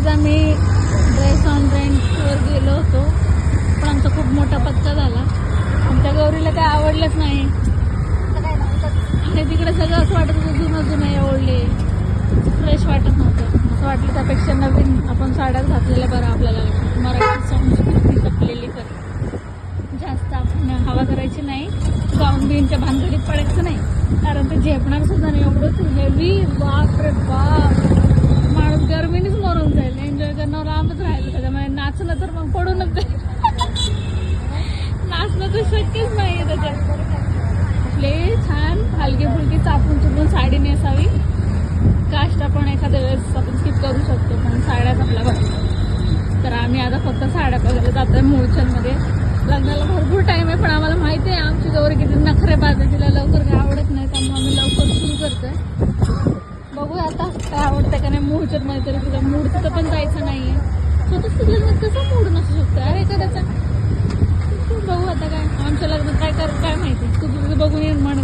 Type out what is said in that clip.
आज आम्ही dress on रेंटवर गेलो होतो, पण आमचा खूप मोठा पत्ता झाला. आमच्या गौरीला काय आवडलंच नाही आणि तिकडे सगळं असं वाटत होतं जुनं जुनं ओढले, फ्रेश वाटत नव्हतं. असं वाटलं त्यापेक्षा नवीन आपण साड्यात घातलेल्या बरं. आपल्याला मराठी संस्कृती जपलेली तर जास्त आपण हवा करायची नाही, गाऊन बिनच्या भानगडीत पडायचं नाही, कारण ते झेपणार सुद्धा नाही. एवढं हेवी, बाप रे बाप, माणूस गरमीनेच मरून जाईल. एन्जॉय करणं लांबच राहिलं. त्याच्यामुळे नाचणं तर मग पडूनच जाईल. नाचणं तर शक्यच नाही त्याच्यात. आपले छान हलके फुलके चापून चुपून साडी नेसावी. काष्ट आपण एखाद्या वेळेस आपण स्किप करू शकतो, पण साड्याच आपल्या बघतो. तर आम्ही आता फक्त साड्या बघायला जातोय मुळचंदमध्ये. लग्नाला भरपूर टाइम आहे, पण आम्हाला माहिती आहे आमची गौरी किती नखरेबाज आहे, तिला लवकर काय आवडत नाही. त्यामुळे आम्ही लवकर सुरू करतोय. बघूया आता काय आवडतं का नाही. मुळचंदमध्ये तरी तुला मूडचं पण जायचं नाहीये. स्वतःच लग्नात कसं मूड नसू शकतो अरे एखाद्याचा. बघू आता काय आमच्या लग्नात काय करू काय माहिती. तू तुझं बघून येऊन म्हण